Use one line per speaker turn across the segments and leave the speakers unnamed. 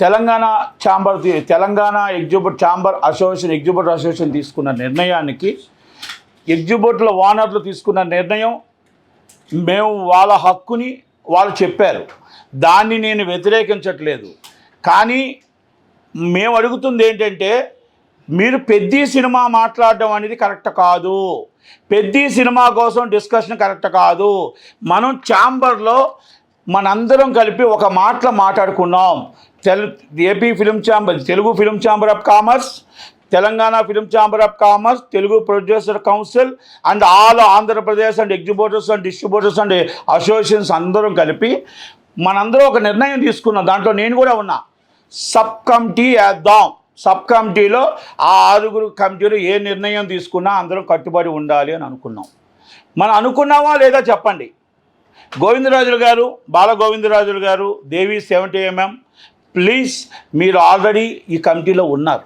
Telangana chamber association తీసుకున్న నిర్ణయానికి ఎగ్జిబిట్ల ఓనర్లు తీసుకున్న నిర్ణయం మేము వాళ్ళ హక్కుని వాళ్ళు చెప్పారు. దాన్ని నేను వ్యతిరేకించట్లేదు. కానీ మేము అడుగుతుంది ఏంటంటే, మీరు పెద్ద సినిమా మాట్లాడడం అనేది కరెక్ట్ కాదు. పెద్ద సినిమా కోసం డిస్కషన్ కరెక్ట్ కాదు. మనం ఛాంబర్లో మనందరం కలిపి ఒక మాట్లాడుకున్నాం. AP film chamber, Telugu film chamber of commerce, Telangana film chamber of commerce, Telugu producer council and all Andhra Pradesh and exhibitors and distributors and associations అందరం కలిపి మనందరం ఒక నిర్ణయం తీసుకున్నాం. దాంట్లో నేను కూడా ఉన్నా. సబ్ కమిటీ వేద్దాం. సబ్ కమిటీలో ఆ 6 కమిటీలు ఏ నిర్ణయం తీసుకున్నా అందరం కట్టుబడి ఉండాలి అని అనుకున్నాం. మనం అనుకున్నామా లేదా చెప్పండి. గోవిందరాజులు గారు, బాలగోవిందరాజులు గారు, దేవి 70mm, ప్లీజ్, మీరు ఆల్రెడీ ఈ కమిటీలో ఉన్నారు.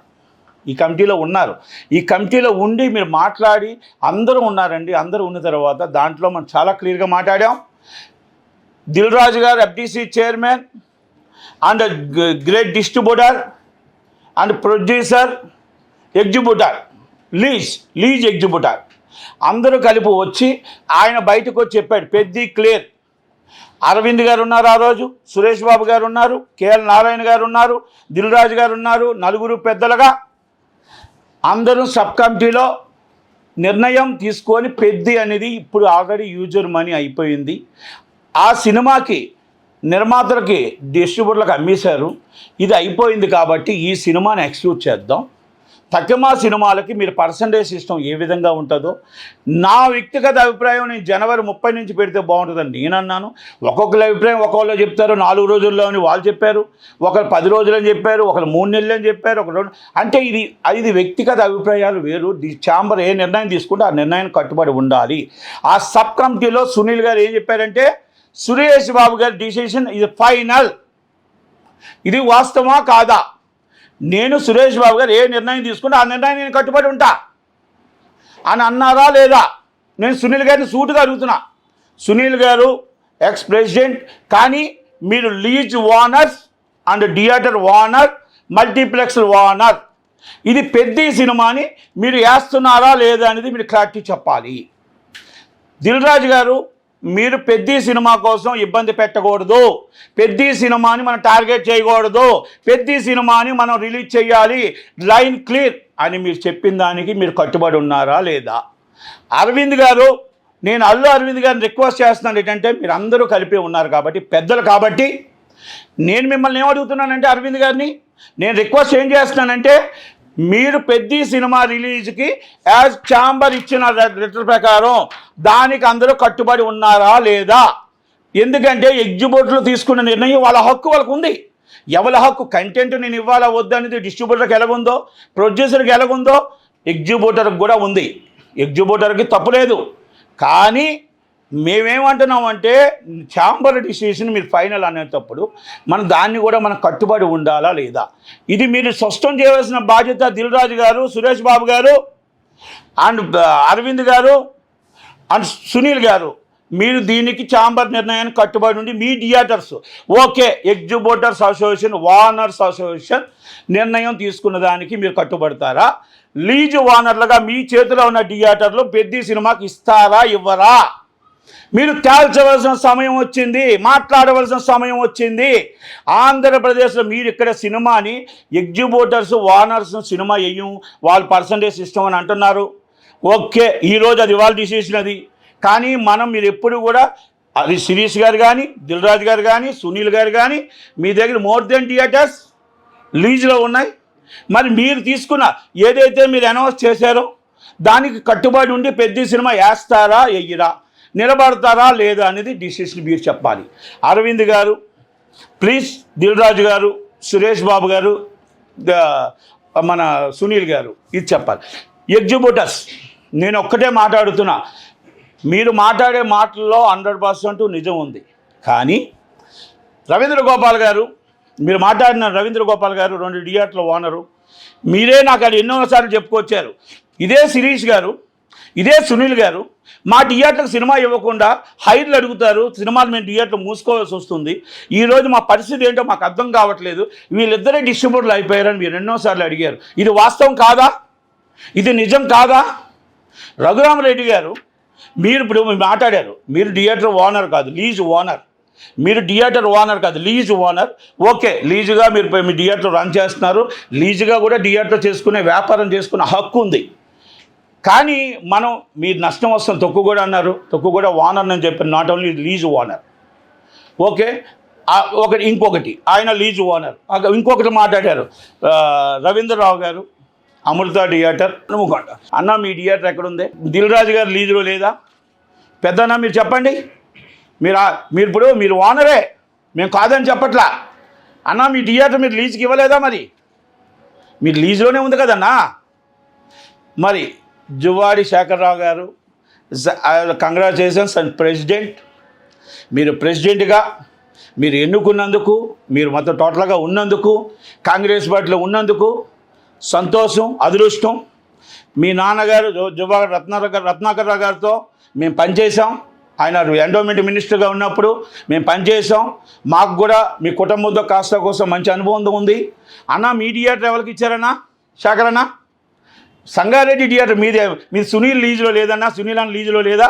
ఈ కమిటీలో ఉండి మీరు మాట్లాడి అందరూ ఉన్నారండి. అందరూ ఉన్న తర్వాత దాంట్లో మనం చాలా క్లియర్గా మాట్లాడాం. దిల్ రాజు గారు FDC chairman and great distributor and producer, exhibitor, lease exhibitor అందరూ కలిపి వచ్చి ఆయన బయటకు వచ్చి చెప్పాడు. పెద్ద క్లియర్. అరవింద్ గారు ఉన్నారు, ఆ రోజు సురేష్ బాబు గారు ఉన్నారు, కేఎల్ నారాయణ గారు ఉన్నారు, దిల్ రాజు గారు ఉన్నారు. 4 పెద్దలుగా అందరూ సబ్ కమిటీలో నిర్ణయం తీసుకొని పెద్ద అనేది ఇప్పుడు ఆల్రెడీ యూజర్ మనీ అయిపోయింది. ఆ సినిమాకి నిర్మాతలకి డిస్ట్రిబ్యూటర్లకు అమ్మేశారు. ఇది అయిపోయింది కాబట్టి ఈ సినిమాని ఎక్స్క్లూడ్ చేద్దాం. తక్కువ సినిమాలకి మీరు పర్సంటేజ్ సిస్టమ్ ఏ విధంగా ఉంటుందో నా వ్యక్తిగత అభిప్రాయం, నేను జనవరి 30 నుంచి పెడితే బాగుంటుందని నేను అన్నాను. ఒక్కొక్కరి అభిప్రాయం ఒక్కొక్కరు చెప్తారు. 4 రోజుల్లో అని వాళ్ళు చెప్పారు, ఒకరు 10 రోజులని చెప్పారు, ఒకరు 3 నెలలు అని చెప్పారు, ఒకరు అంటే ఇది వ్యక్తిగత అభిప్రాయాలు వేరు. ఛాంబర్ ఏ నిర్ణయం తీసుకుంటే ఆ నిర్ణయానికి కట్టుబడి ఉండాలి. ఆ సబ్ కమిటీలో సునీల్ గారు ఏం చెప్పారంటే, సురేష్ బాబు గారి డిసిషన్ ఇది ఫైనల్. ఇది వాస్తవమా కాదా? నేను సురేష్ బాబు గారు ఏ నిర్ణయం తీసుకుంటే ఆ నిర్ణయం నేను కట్టుబడి ఉంటా అని అన్నారా లేదా? నేను సునీల్ గారిని సూటుగా అడుగుతున్నా. సునీల్ గారు ఎక్స్ ప్రెసిడెంట్, కానీ మీరు lease owners and theatre owner, multiplex owner, ఇది పెద్ద సినిమాని మీరు వేస్తున్నారా లేదా అనేది మీరు క్లారిటీ చెప్పాలి. దిల్ రాజు గారు, మీరు పెద్ద సినిమా కోసం ఇబ్బంది పెట్టకూడదు, పెద్ద సినిమాని మనం టార్గెట్ చేయకూడదు, పెద్ద సినిమాని మనం రిలీజ్ చేయాలి, లైన్ క్లియర్ అని మీరు చెప్పిన దానికి మీరు కట్టుబడి ఉన్నారా లేదా? అరవింద్ గారు, నేను అరవింద్ గారిని రిక్వెస్ట్ చేస్తున్నాను ఏంటంటే, మీరు అందరూ కలిపి ఉన్నారు కాబట్టి, పెద్దలు కాబట్టి, నేను మిమ్మల్ని ఏమడుగుతున్నానంటే అరవింద్ గారిని నేను రిక్వెస్ట్ ఏం చేస్తున్నానంటే, మీరు పెద్ద సినిమా రిలీజ్కి యాజ్ ఛాంబర్ ఇచ్చిన లెటర్ ప్రకారం దానికి అందరూ కట్టుబడి ఉన్నారా లేదా? ఎందుకంటే ఎగ్జిబ్యూటర్లు తీసుకున్న నిర్ణయం వాళ్ళ హక్కు వాళ్ళకు ఉంది. ఎవరి హక్కు కంటెంట్ నేను ఇవ్వాలా వద్దు అనేది డిస్ట్రిబ్యూటర్కి ఎలాగుందో, ప్రొడ్యూసర్కి ఎలాగుందో, ఎగ్జిబ్యూటర్కి కూడా ఉంది. ఎగ్జిబ్యూటర్కి తప్పులేదు. కానీ మేమేమంటున్నామంటే, ఛాంబర్ డిసిషన్ మీరు ఫైనల్ అనేటప్పుడు మనం దాన్ని కూడా మనం కట్టుబడి ఉండాలా లేదా? ఇది మీరు స్పష్టం చేయవలసిన బాధ్యత దిల్ రాజు గారు, సురేష్ బాబు గారు అండ్ అరవింద్ గారు అండ్ సునీల్ గారు, మీరు దీనికి ఛాంబర్ నిర్ణయానికి కట్టుబడి ఉండి మీ theatres okay, exhibitors association, owners association నిర్ణయం తీసుకున్న దానికి మీరు కట్టుబడతారా? లీజ్ ఓనర్లుగా మీ చేతిలో ఉన్న థియేటర్లు పెద్ద సినిమాకి ఇస్తారా ఇవ్వరా? మీరు తేల్చవలసిన సమయం వచ్చింది, మాట్లాడవలసిన సమయం వచ్చింది. ఆంధ్రప్రదేశ్లో మీరు ఇక్కడ సినిమాని ఎగ్జిబ్యూటర్స్, ఓనర్స్ సినిమా వేయం, వాళ్ళు పర్సంటేజ్ సిస్టమ్ అని అంటున్నారు. ఓకే, ఈరోజు అది వాళ్ళ డిసిషన్ అది. కానీ మీరు ఎప్పుడు కూడా అది శిరీష్ గారు కానీ, దిల్ రాజు గారు కానీ, సునీల్ గారు కానీ, మీ దగ్గర మోర్ దెన్ థియేటర్స్ లీజ్లో ఉన్నాయి. మరి మీరు తీసుకున్న ఏదైతే మీరు అనౌన్స్ చేశారో దానికి కట్టుబడి ఉండి పెద్ద సినిమా వేస్తారా వెయ్యరా, నిలబడతారా లేదా అనేది డిసిషన్ మీరు చెప్పాలి. అరవింద్ గారు ప్లీజ్, దిల్ రాజు గారు, సురేష్ బాబు గారు, మన సునీల్ గారు ఇది చెప్పాలి. ఎగ్జిబ్యూటర్స్ నేను ఒక్కటే మాట్లాడుతున్నా, మీరు మాట్లాడే మాటల్లో 100% నిజం ఉంది. కానీ రవీంద్ర గోపాల్ గారు, మీరు మాట్లాడిన రవీంద్ర గోపాల్ గారు 2 థియేటర్ల ఓనరు, మీరే నాకు అది ఎన్నోసార్లు చెప్పుకొచ్చారు. ఇదే శిరీష్ గారు ఇదే సునీల్ గారు మా థియేటర్కి సినిమా ఇవ్వకుండా హైర్లు అడుగుతారు, సినిమాలు మేము థియేటర్ మూసుకోవాల్సి వస్తుంది. ఈరోజు మా పరిస్థితి ఏంటో మాకు అర్థం కావట్లేదు, వీళ్ళిద్దరే డిస్ట్రిబ్యూటర్లు అయిపోయారని మీరు ఎన్నోసార్లు అడిగారు. ఇది వాస్తవం కాదా? ఇది నిజం కాదా? రఘురామరెడ్డి గారు, మీరు ఇప్పుడు మాట్లాడారు, మీరు థియేటర్ ఓనర్ కాదు, లీజ్ ఓనర్. మీరు థియేటర్ ఓనర్ కాదు, లీజ్ ఓనర్. ఓకే, లీజుగా మీరు మీ థియేటర్ రన్ చేస్తున్నారు, లీజుగా కూడా థియేటర్ చేసుకునే వ్యాపారం చేసుకునే హక్కు ఉంది. కానీ మనం మీరు నష్టం వస్తుంది, తొక్కు కూడా అన్నారు, తొక్కు కూడా ఓనర్ అని చెప్పారు, not only lease owner. Okay, ఇంకొకటి ఆయన లీజ్ ఓనర్. ఇంకొకటి మాట్లాడారు రవీంద్రరావు గారు, అమృత థియేటర్ అనుకోండి. అన్న మీ థియేటర్ ఎక్కడుంది? దిల్ రాజు గారు లీజులో లేదా? పెద్దన్న మీరు చెప్పండి. మీరు ఓనరే, మేము కాదని చెప్పట్లా. అన్న మీ థియేటర్ మీరు లీజుకి ఇవ్వలేదా? మరి మీరు లీజులోనే ఉంది కదన్నా. మరి జువ్వాడి శేఖర్రావు గారు, కంగ్రాచులేషన్స్ అండ్ ప్రెసిడెంట్. మీరు ప్రెసిడెంట్గా మీరు ఎన్నుకున్నందుకు, మీరు మొత్తం టోటల్గా ఉన్నందుకు, కాంగ్రెస్ పార్టీలో ఉన్నందుకు సంతోషం, అదృష్టం. మీ నాన్నగారు జువ్వాడి రత్నాకర్ గారితో మేము పనిచేసాం, ఆయన ఎండోమెంట్ మినిస్టర్గా ఉన్నప్పుడు మేము పనిచేసాం. మాకు కూడా మీ కుటుంబంతో కాస్త కోసం మంచి అనుభవం ఉంది. అన్న మీ థియేటర్ ఎవరికి ఇచ్చారన్నా? శేఖర్ అన్న, సంగారెడ్డి థియేటర్ మీదే, మీ సునీల్ లీజులో లేదన్నా? సునీల్ అన్న లీజులో లేదా?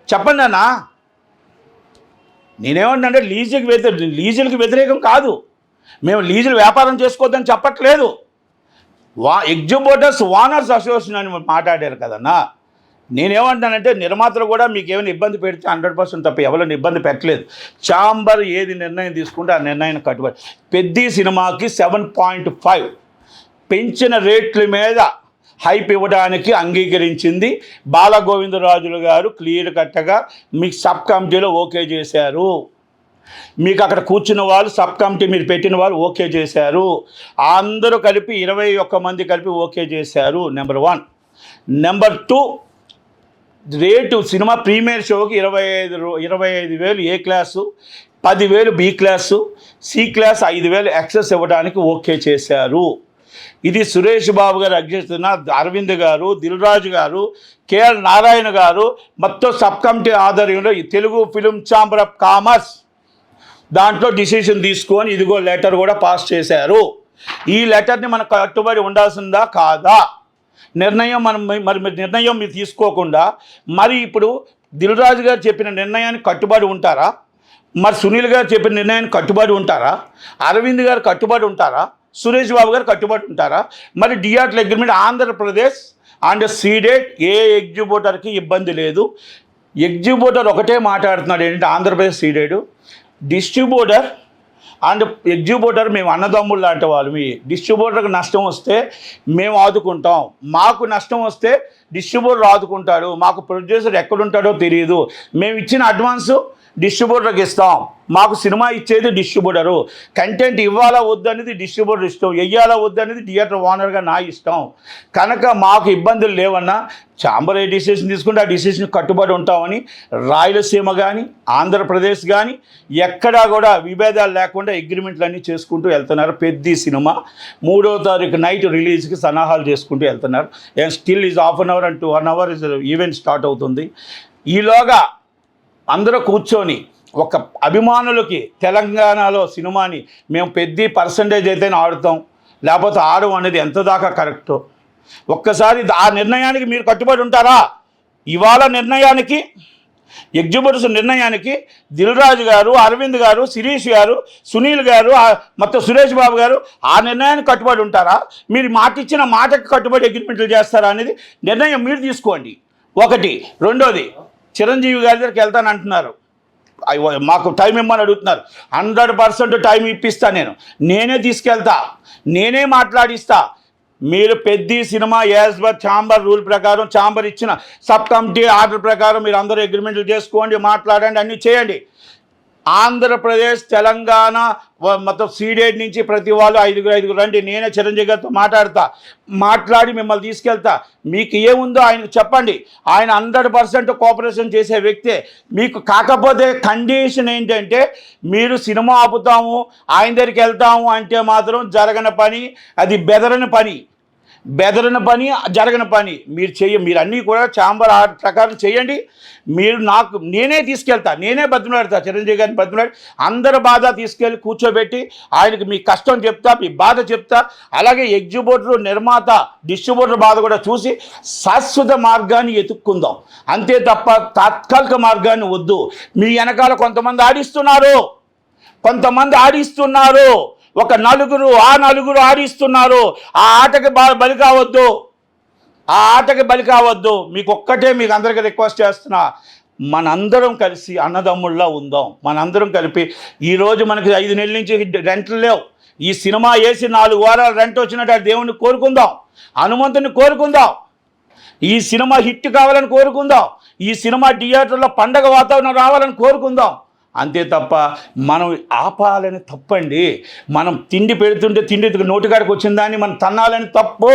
చెప్పండి అన్న. నేనేమంటే లీజులకి వ్యతిరేకం కాదు, మేము లీజులు వ్యాపారం చేసుకోవద్దని చెప్పట్లేదు. ఎగ్జిబ్యూటర్స్ ఓనర్స్ అసోసియేషన్ అని మాట్లాడారు కదన్నా. నేనేమంటానంటే నిర్మాతలు కూడా మీకు ఏమైనా ఇబ్బంది పెడితే 100% తప్ప ఎవరైనా ఇబ్బంది పెట్టలేదు. ఛాంబర్ ఏది నిర్ణయం తీసుకుంటే ఆ నిర్ణయాన్ని కట్టుబడి పెద్ద సినిమాకి 7.5 పెంచిన రేట్ల మీద హైప్ ఇవ్వడానికి అంగీకరించింది. బాలగోవిందరాజులు గారు క్లియర్ కట్గా మీకు సబ్ కమిటీలో ఓకే చేశారు. మీకు అక్కడ కూర్చున్న వాళ్ళు సబ్ కమిటీ మీరు పెట్టిన వాళ్ళు ఓకే చేశారు. అందరూ కలిపి 21 మంది కలిపి ఓకే చేశారు. Number 1. Number 2, rate cinema premiere షోకి 25,000 A class, 10,000 B class, C class 5,000 excess ఇవ్వడానికి ఓకే చేశారు. ఇది సురేష్ బాబు గారు అధ్యక్షతన అరవింద్ గారు, దిల్ రాజు గారు, కేఎల్ నారాయణ గారు మొత్తం సబ్ కమిటీ ఆధ్వర్యంలో ఈ Telugu film chamber of commerce దాంట్లో డిసిషన్ తీసుకొని ఇదిగో లెటర్ కూడా పాస్ చేశారు. ఈ లెటర్ని మనకు కట్టుబడి ఉండాల్సిందా కాదా? నిర్ణయం నిర్ణయం మీరు తీసుకోకుండా మరి ఇప్పుడు దిల్ రాజు గారు చెప్పిన నిర్ణయానికి కట్టుబడి ఉంటారా? మరి సునీల్ గారు చెప్పిన నిర్ణయానికి కట్టుబడి ఉంటారా? అరవింద్ గారు కట్టుబడి ఉంటారా? సురేష్ బాబు గారు కట్టుబడి ఉంటారా? మరి theatre agreement Andhra Pradesh and Ceded ఏ ఎగ్జిబ్యూటర్కి ఇబ్బంది లేదు. ఎగ్జిబ్యూటర్ ఒకటే మాట్లాడుతున్నాడు ఏంటంటే Andhra Pradesh Ceded distributor and exhibitor మేము అన్నదమ్ములు లాంటి వాళ్ళు. మీ డిస్ట్రిబ్యూటర్కి నష్టం వస్తే మేము ఆదుకుంటాం, మాకు నష్టం వస్తే డిస్ట్రిబ్యూటర్ ఆదుకుంటాడు, మాకు ప్రొడ్యూసర్ ఎక్కడుంటాడో తెలియదు. మేము ఇచ్చిన అడ్వాన్సు డిస్ట్రిబ్యూటర్కి ఇస్తాం, మాకు సినిమా ఇచ్చేది డిస్ట్రిబ్యూటరు. కంటెంట్ ఇవ్వాలా వద్దనేది డిస్ట్రిబ్యూటర్ ఇష్టం, వెయ్యాలా వద్దనేది థియేటర్ ఓనర్గా నా ఇష్టం. కనుక మాకు ఇబ్బందులు లేవన్నా ఛాంబర్ ఏ డిసిషన్ తీసుకుంటే ఆ డిసిషన్ కట్టుబడి ఉంటామని రాయలసీమ కానీ ఆంధ్రప్రదేశ్ కానీ ఎక్కడా కూడా విభేదాలు లేకుండా అగ్రిమెంట్లన్నీ చేసుకుంటూ వెళ్తున్నారు. పెద్ద సినిమా 3వ తారీఖు నైట్ రిలీజ్కి సన్నాహాలు చేసుకుంటూ వెళ్తున్నారు. And still is ½ an hour and 1 hour is event start అవుతుంది. ఈలోగా అందరూ కూర్చొని ఒక అభిమానులకి తెలంగాణలో సినిమాని మేము పెద్ద పర్సంటేజ్ అయితే ఆడుతాం, లేకపోతే ఆడం అనేది ఎంత దాకా కరెక్టో ఒక్కసారి ఆ నిర్ణయానికి మీరు కట్టుబడి ఉంటారా? ఇవాళ నిర్ణయానికి ఎగ్జిబ్యూటర్స్ నిర్ణయానికి దిల్ రాజు గారు, అరవింద్ గారు, శిరీష్ గారు, సునీల్ గారు, మొత్తం సురేష్ బాబు గారు ఆ నిర్ణయానికి కట్టుబడి ఉంటారా? మీరు మాట ఇచ్చిన మాటకి కట్టుబడి అగ్రిమెంట్లు చేస్తారా అనేది నిర్ణయం మీరు తీసుకోండి. ఒకటి. రెండోది, చిరంజీవి గారి దగ్గరికి వెళ్తాను అంటున్నారు, మాకు టైం ఇమ్మని అడుగుతున్నారు. 100% టైం ఇప్పిస్తా, నేనే తీసుకెళ్తా, నేనే మాట్లాడిస్తా. మీరు పెద్ద cinema as per chamber rule ప్రకారం ఛాంబర్ ఇచ్చిన సబ్ కమిటీ ఆర్డర్ ప్రకారం మీరు అందరూ అగ్రిమెంట్లు చేసుకోండి, మాట్లాడండి, అన్నీ చేయండి. ఆంధ్రప్రదేశ్ తెలంగాణ మొత్తం సీడెడ్ నుంచి ప్రతి వాళ్ళు 5 రండి, నేనే చిరంజీవి గారితో మాట్లాడి మిమ్మల్ని తీసుకెళ్తా. మీకు ఏముందో ఆయనకు చెప్పండి, ఆయన 100% కోఆపరేషన్ చేసే వ్యక్తే. మీకు కాకపోతే కండిషన్ ఏంటంటే మీరు సినిమా ఆపుతాము ఆయన దగ్గరికి వెళ్తాము అంటే మాత్రం జరగని పని, అది బెదరని పని. బెదరని పని, జరగని పని మీరు అన్నీ కూడా ఛాంబర్ ఆర్డర్ ప్రకారం చేయండి. నేనే తీసుకెళ్తా, నేనే బతిమలాడతా, చిరంజీవి గారిని బతిమలాడి అందరి బాధ తీసుకెళ్ళి కూర్చోబెట్టి ఆయనకి మీ కష్టం చెప్తా, మీ బాధ చెప్తా. అలాగే ఎగ్జిబ్యూటర్, నిర్మాత, డిస్ట్రిబ్యూటర్ బాధ కూడా చూసి శాశ్వత మార్గాన్ని ఎతుక్కుందాం. అంతే తప్ప తాత్కాలిక మార్గాన్ని వద్దు. మీ వెనకాల కొంతమంది ఆడిస్తున్నారు, ఒక నలుగురు ఆడిస్తున్నారు. ఆ ఆటకి బలి కావద్దు. మీకు అందరికీ రిక్వెస్ట్ చేస్తున్నా, మనందరం కలిసి అన్నదమ్ముళ్ళ ఉందాం. మనందరం కలిపి ఈరోజు మనకి 5 నెలల నుంచి రెంట్లు లేవు. ఈ సినిమా వేసి 4 వారాలు రెంట్ వచ్చినట్టు దేవుణ్ణి కోరుకుందాం, హనుమంతుని కోరుకుందాం. ఈ సినిమా హిట్ కావాలని కోరుకుందాం. ఈ సినిమా థియేటర్లో పండగ వాతావరణం రావాలని కోరుకుందాం. అంతే తప్ప మనం ఆపాలని తప్పండి. మనం తిండి పెడుతుంటే తిండి నోటికాడికి వచ్చిన దాన్ని మనం తన్నాలని తప్పు.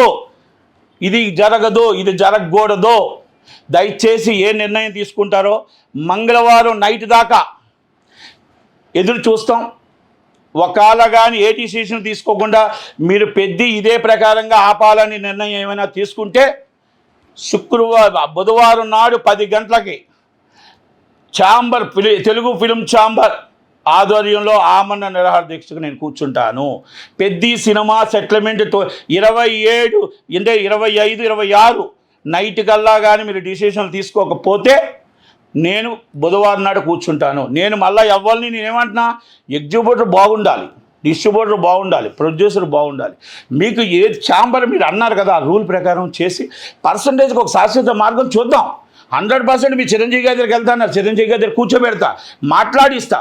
ఇది జరగదు, ఇది జరగకూడదు. దయచేసి ఏ నిర్ణయం తీసుకుంటారో మంగళవారం నైట్ దాకా ఎదురు చూస్తాం. ఒకవేళ కానీ ఏ డిసిషన్ తీసుకోకుండా మీరు ఇదే ప్రకారంగా ఆపాలని నిర్ణయం ఏమైనా తీసుకుంటే బుధవారం నాడు 10 గంటలకి తెలుగు ఫిలిం ఛాంబర్ ఆధ్వర్యంలో ఆమరణ నిరాహార దీక్షకు నేను కూర్చుంటాను. పెద్ద సినిమా సెటిల్మెంట్ 27 అంటే 25, 26 నైట్ కల్లా కానీ మీరు డిసిషన్లు తీసుకోకపోతే నేను బుధవారం నాడు కూర్చుంటాను. నేను మళ్ళీ ఎవరిని నేనేమంటున్నా, ఎగ్జిబ్యూటర్ బాగుండాలి, డిస్ట్రిబ్యూటర్ బాగుండాలి, ప్రొడ్యూసర్ బాగుండాలి. మీకు ఏ ఛాంబర్ మీరు అన్నారు కదా, ఆ రూల్ ప్రకారం చేసి పర్సంటేజ్కి ఒక శాశ్వత మార్గం చూద్దాం. 100% మీ చిరంజీవి గారి దగ్గరికి వెళ్తాను, చిరంజీవి గారి దగ్గర కూర్చోబెడతా, మాట్లాడిస్తా.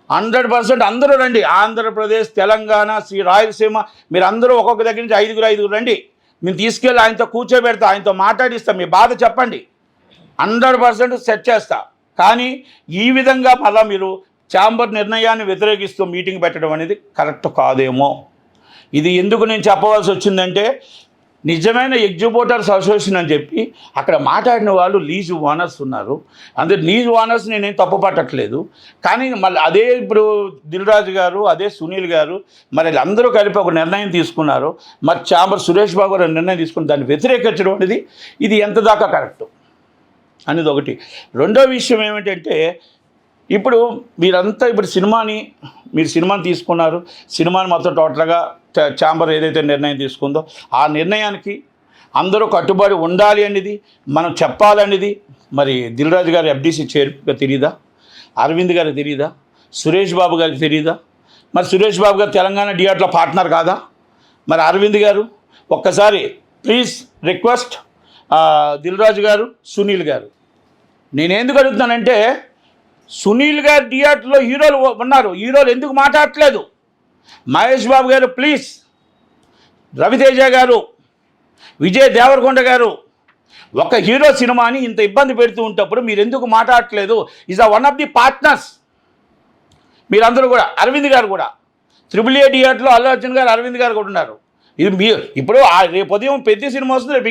100% అందరూ రండి. ఆంధ్రప్రదేశ్, తెలంగాణ, రాయలసీమ మీరు అందరూ ఒక్కొక్క దగ్గర నుంచి 5 రండి. మేము తీసుకెళ్ళి ఆయనతో కూర్చోబెడతా, ఆయనతో మాట్లాడిస్తా, మీ బాధ చెప్పండి. 100% సెట్ చేస్తా. కానీ ఈ విధంగా మళ్ళీ మీరు ఛాంబర్ నిర్ణయాన్ని వ్యతిరేకిస్తూ మీటింగ్ పెట్టడం అనేది కరెక్ట్ కాదేమో. ఇది ఎందుకు నేను చెప్పవలసి వచ్చిందంటే, నిజమైన ఎగ్జిబ్యూటర్స్ అసోసియేషన్ అని చెప్పి అక్కడ మాట్లాడిన వాళ్ళు లీజ్ ఓనర్స్ ఉన్నారు. అందరు లీజ్ ఓనర్స్ నేనేం తప్పు పట్టట్లేదు. కానీ మళ్ళీ అదే ఇప్పుడు దిల్ రాజు గారు, అదే సునీల్ గారు, మరి అందరూ కలిపి ఒక నిర్ణయం తీసుకున్నారు. మరి ఛాంబర్ సురేష్ బాబు గారు నిర్ణయం తీసుకుని దాన్ని వ్యతిరేకించడం అనేది ఇది ఎంత దాకా కరెక్ట్ అనేది ఒకటి. రెండో విషయం ఏమిటంటే, ఇప్పుడు మీరంతా మీరు సినిమాని తీసుకున్నారు. సినిమాని మొత్తం టోటల్గా ఛాంబర్ ఏదైతే నిర్ణయం తీసుకుందో ఆ నిర్ణయానికి అందరూ కట్టుబడి ఉండాలి అనేది మనం చెప్పాలనేది మరి దిల్ రాజు గారు FDC చైర్గా తెలియదా, అరవింద్ గారికి తెలియదా, సురేష్ బాబు గారికి తెలియదా? మరి సురేష్ బాబు గారు తెలంగాణ థియేటర్లో పార్ట్నర్ కాదా? మరి అరవింద్ గారు ఒక్కసారి ప్లీజ్ రిక్వెస్ట్ దిల్ రాజు గారు, సునీల్ గారు, నేనెందుకు అడుగుతున్నానంటే, సునీల్ గారు థియేటర్లో హీరోలు ఉన్నారు, హీరోలు ఎందుకు మాట్లాడట్లేదు? మహేష్ బాబు గారు ప్లీజ్, రవితేజ గారు, విజయ్ దేవరకొండ గారు, ఒక హీరో సినిమాని ఇంత ఇబ్బంది పెడుతూ ఉంటప్పుడు మీరు ఎందుకు మాట్లాడట్లేదు? Is one of the partners మీరందరూ కూడా. అరవింద్ గారు కూడా AAA థియేటర్లో అల్లు అర్జున్ గారు, అరవింద్ గారు కూడా ఉన్నారు. ఇది ఇప్పుడు రేపు ఉదయం పెద్ద సినిమా వస్తుంది, రేపు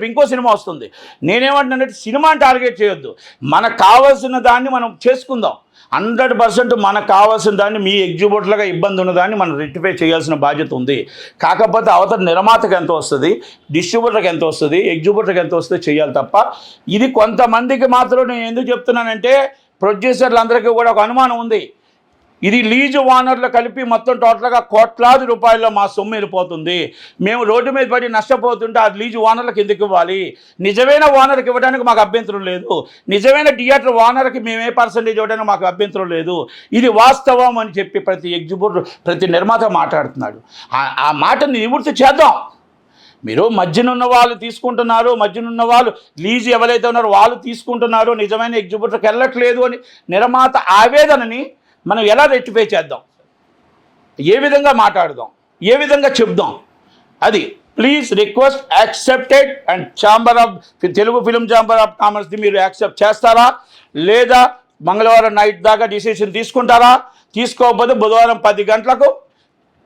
ఇంకో సినిమా వస్తుంది. నేనేమంటున్నానంటే, సినిమాని టార్గెట్ చేయొద్దు. మనకు కావాల్సిన దాన్ని మనం చేసుకుందాం. 100% మనకు కావాల్సిన దాన్ని మీ ఎగ్జిబ్యూటర్లుగా ఇబ్బంది ఉన్నదాన్ని మనం రెక్టిఫై చేయాల్సిన బాధ్యత ఉంది. కాకపోతే అవతల నిర్మాతకు ఎంత వస్తుంది, డిస్ట్రిబ్యూటర్కి ఎంత వస్తుంది, ఎగ్జిబ్యూటర్కి ఎంత వస్తుంది చేయాలి తప్ప, ఇది కొంతమందికి మాత్రం నేను ఎందుకు చెప్తున్నానంటే, ప్రొడ్యూసర్లందరికీ కూడా ఒక అనుమానం ఉంది. ఇది లీజు ఓనర్లు కలిపి మొత్తం టోటల్గా కోట్లాది రూపాయల్లో మా సొమ్ము వెళ్ళిపోతుంది. మేము రోడ్డు మీద పడి నష్టపోతుంటే ఆ లీజు ఓనర్లకు ఎందుకు ఇవ్వాలి? నిజమైన ఓనర్కి ఇవ్వడానికి మాకు అభ్యంతరం లేదు. నిజమైన థియేటర్ ఓనర్కి మేమే పర్సంటేజ్ ఇవ్వడానికి మాకు అభ్యంతరం లేదు. ఇది వాస్తవం అని చెప్పి ప్రతి ఎగ్జిబ్యూటర్, ప్రతి నిర్మాత మాట్లాడుతున్నాడు. ఆ మాటని నివృత్తి చేద్దాం. మీరు మధ్యనున్న వాళ్ళు తీసుకుంటున్నారు, మధ్యనున్న వాళ్ళు లీజు ఎవరైతే ఉన్నారో వాళ్ళు తీసుకుంటున్నారు, నిజమైన ఎగ్జిబ్యూటర్కి వెళ్ళట్లేదు అని నిర్మాత ఆవేదనని మనం ఎలా రెక్టిఫై చేద్దాం? ఏ విధంగా మాట్లాడదాం? ఏ విధంగా చెప్దాం? అది please request accepted. And Telugu film chamber of కామర్స్ది మీరు యాక్సెప్ట్ చేస్తారా, లేదా మంగళవారం నైట్ దాకా డిసిషన్ తీసుకుంటారా? తీసుకోకపోతే బుధవారం 10 గంటలకు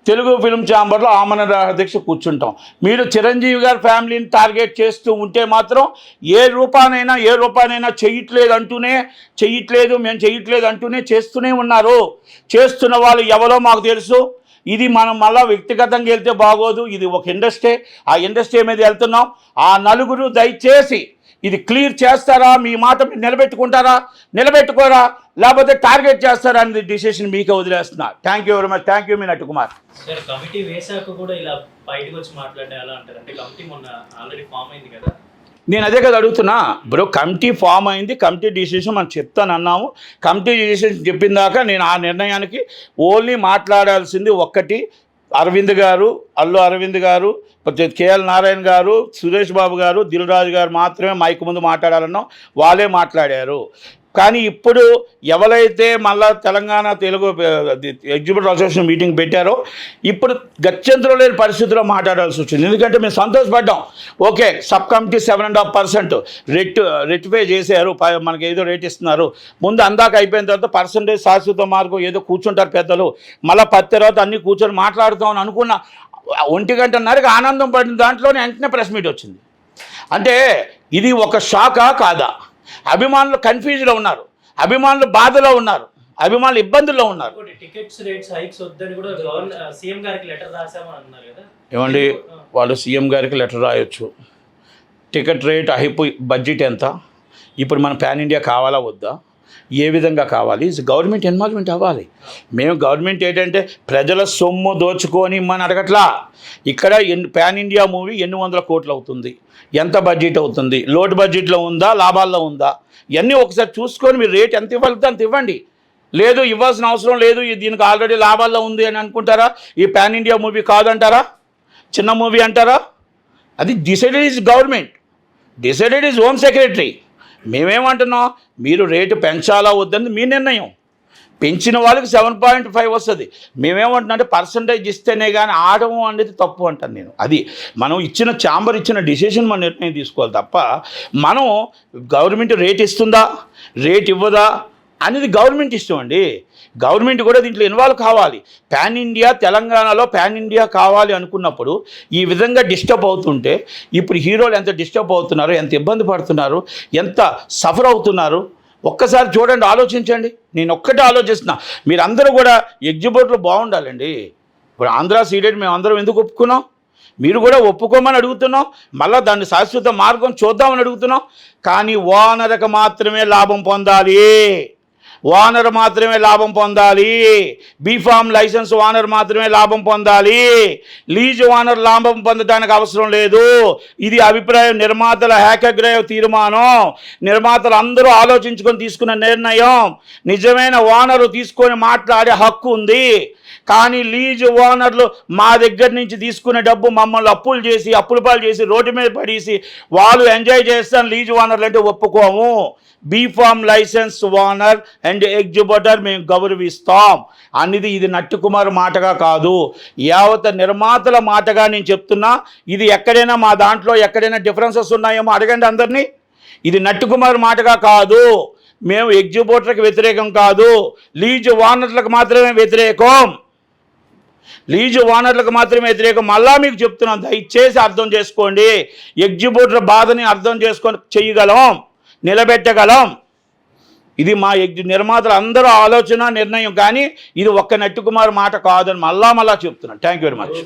తెలుగు ఫిలిం ఛాంబర్లో ఆమరణ నిరాహార దీక్ష కూర్చుంటాం. మీరు చిరంజీవి గారి ఫ్యామిలీని టార్గెట్ చేస్తూ ఉంటే మాత్రం ఏ రూపానైనా మేము చేయట్లేదు అంటూనే చేస్తూనే ఉన్నారు. చేస్తున్న వాళ్ళు ఎవరో మాకు తెలుసు. ఇది మనం మళ్ళీ వ్యక్తిగతంగా వెళ్తే బాగోదు. ఇది ఒక ఇండస్ట్రీ, ఆ ఇండస్ట్రీ మీద వెళ్తున్నాం. ఆ నలుగురు దయచేసి ఇది క్లియర్ చేస్తారా, మీ మాట మీరు నిలబెట్టుకుంటారా, నిలబెట్టుకోరా, లేకపోతే టార్గెట్ చేస్తారా అనేది డిసిషన్ మీకే వదిలేస్తున్నా. Thank you very much. Thank you మీ నట్టుకుమార్.
సార్ కమిటీ వేసాక కూడా ఇలా బయటకు వచ్చి మాట్లాడే ఎలా అంటారు? అంటే కమిటీ మొన్న ఆల్రెడీ ఫామ్ అయింది కదా.
నేను అదే కదా అడుగుతున్నా బ్రో. కమిటీ ఫామ్ అయింది, కమిటీ డిసిషన్ మనం చెప్తానన్నాము. కమిటీ డిసిషన్ చెప్పిన దాకా నేను ఆ నిర్ణయానికి ఓన్లీ మాట్లాడాల్సింది ఒక్కటి, అరవింద్ గారు, అల్లు అరవింద్ గారు, కేఎల్ నారాయణ గారు, సురేష్ బాబు గారు, దిల్ రాజు గారు మాత్రమే మైక్ ముందు మాట్లాడాలన్నాం. వాళ్ళే మాట్లాడారు. కానీ ఇప్పుడు ఎవరైతే మళ్ళా Telangana Telugu exhibitor association meeting పెట్టారో ఇప్పుడు గత్యంతరం లేని పరిస్థితిలో మాట్లాడాల్సి వచ్చింది. ఎందుకంటే మేము సంతోషపడ్డాం. ఓకే, సబ్ కమిటీ 7.5% రెక్టిఫై చేశారు, మనకి ఏదో రేట్ ఇస్తున్నారు. ముందు అందాక అయిపోయిన తర్వాత పర్సంటేజ్ శాశ్వత మార్గం ఏదో కూర్చుంటారు పెద్దలు, మళ్ళీ 10 తర్వాత అన్నీ కూర్చొని మాట్లాడుతామని అనుకున్న 1 గంటన్నరకి ఆనందం పడిన దాంట్లోనే వెంటనే ప్రెస్ మీట్ వచ్చింది. అంటే ఇది ఒక షాకా కాదా? అభిమానులు కన్ఫ్యూజ్లో ఉన్నారు, అభిమానులు బాధలో ఉన్నారు, అభిమానులు ఇబ్బందుల్లో ఉన్నారు.
టికెట్స్ రేట్స్ హైక్స్ వద్దని కూడా సీఎం గారికి లెటర్ రాసామని అన్నారు కదా.
ఏమండి, వాళ్ళు సీఎం గారికి లెటర్ రాయొచ్చు. టికెట్ రేట్ హైప్, బడ్జెట్ ఎంత, ఇప్పుడు మన పాన్ ఇండియా కావాలా వద్దా, ఏ విధంగా కావాలి, గవర్నమెంట్ ఇన్వాల్వ్మెంట్ అవ్వాలి. మేము గవర్నమెంట్ ఏంటంటే ప్రజల సొమ్ము దోచుకొని ఇమ్మని అడగట్లా. ఇక్కడ పాన్ ఇండియా మూవీ ఎన్ని వందల కోట్లు అవుతుంది, ఎంత బడ్జెట్ అవుతుంది, లోటు బడ్జెట్లో ఉందా, లాభాల్లో ఉందా, ఇవన్నీ ఒకసారి చూసుకొని మీరు రేట్ ఎంత ఇవ్వాలితే అంత ఇవ్వండి. లేదు ఇవ్వాల్సిన అవసరం లేదు, దీనికి ఆల్రెడీ లాభాల్లో ఉంది అని అనుకుంటారా? ఈ పాన్ ఇండియా మూవీ కాదంటారా, చిన్న మూవీ అంటారా? అది decided is government, decided is home secretary. మేమేమంటున్నాం, మీరు రేటు పెంచాలా వద్దని మీ నిర్ణయం. పెంచిన వాళ్ళకి 7.5 వస్తుంది. మేమేమంటున్నా అంటే పర్సంటేజ్ ఇస్తేనే కానీ ఆడము అనేది తప్పు అంటాను నేను. అది మనం ఇచ్చిన ఛాంబర్ ఇచ్చిన డిసిషన్ మన నిర్ణయం తీసుకోవాలి తప్ప మనం గవర్నమెంట్ రేట్ ఇస్తుందా, రేట్ ఇవ్వదా అనేది గవర్నమెంట్ ఇష్టం అండి. గవర్నమెంట్ కూడా దీంట్లో ఇన్వాల్వ్ కావాలి. పాన్ ఇండియా, తెలంగాణలో పాన్ ఇండియా కావాలి అనుకున్నప్పుడు ఈ విధంగా డిస్టర్బ్ అవుతుంటే ఇప్పుడు హీరోలు ఎంత డిస్టర్బ్ అవుతున్నారు, ఎంత ఇబ్బంది పడుతున్నారు, ఎంత సఫర్ అవుతున్నారు ఒక్కసారి చూడండి, ఆలోచించండి. నేను ఒక్కటే ఆలోచిస్తున్నా, మీరందరూ కూడా ఎగ్జిబిటర్లు బాగుండాలండి. ఇప్పుడు ఆంధ్ర సీడెడ్ మేము అందరం ఎందుకు ఒప్పుకున్నాం, మీరు కూడా ఒప్పుకోమని అడుగుతున్నాం. మళ్ళీ దాన్ని శాశ్వత మార్గం చూద్దామని అడుగుతున్నాం. కానీ ఓనర్కి మాత్రమే లాభం పొందాలి, ఓనర్ మాత్రమే లాభం పొందాలి. బీఫామ్ లైసెన్స్ ఓనర్ మాత్రమే లాభం పొందాలి. లీజ్ ఓనర్ లాభం పొందడానికి అవసరం లేదు. ఇది అభిప్రాయం, నిర్మాతల ఏకగ్రీవ తీర్మానం, నిర్మాతలు అందరూ ఆలోచించుకొని తీసుకున్న నిర్ణయం. నిజమైన ఓనరు తీసుకొని మాట్లాడే హక్కు ఉంది. కానీ లీజ్ ఓనర్లు మా దగ్గర నుంచి తీసుకునే డబ్బు మమ్మల్ని అప్పుల పాలు చేసి రోడ్డు మీద పడేసి వాళ్ళు ఎంజాయ్ చేస్తాను లీజ్ ఓనర్లు అంటే ఒప్పుకోము. B form licence owner and exhibitor మేము గౌరవిస్తాం అనేది ఇది నట్టుకుమార్ మాటగా కాదు, యావత్ నిర్మాతల మాటగా నేను చెప్తున్నా. ఇది ఎక్కడైనా మా దాంట్లో ఎక్కడైనా డిఫరెన్సెస్ ఉన్నాయేమో అడగండి అందరినీ. ఇది నట్టుకుమార్ మాటగా కాదు. మేము ఎగ్జిబిటర్కి వ్యతిరేకం కాదు, లీజ్ ఓనర్లకు మాత్రమే వ్యతిరేకం, లీజు ఓనర్లకు మాత్రమే వ్యతిరేకం. మళ్ళా మీకు చెప్తున్నాం, దయచేసి అర్థం చేసుకోండి. ఎగ్జిబిటర్ బాధని అర్థం చేసుకొని చేయగలం, నిలబెట్టగలం. ఇది మా నిర్మాతలు అందరూ ఆలోచన నిర్ణయం. కానీ ఇది ఒక్క నట్టుకుమార్ మాట కాదని మళ్ళా చెప్తున్నాను. Thank you very much.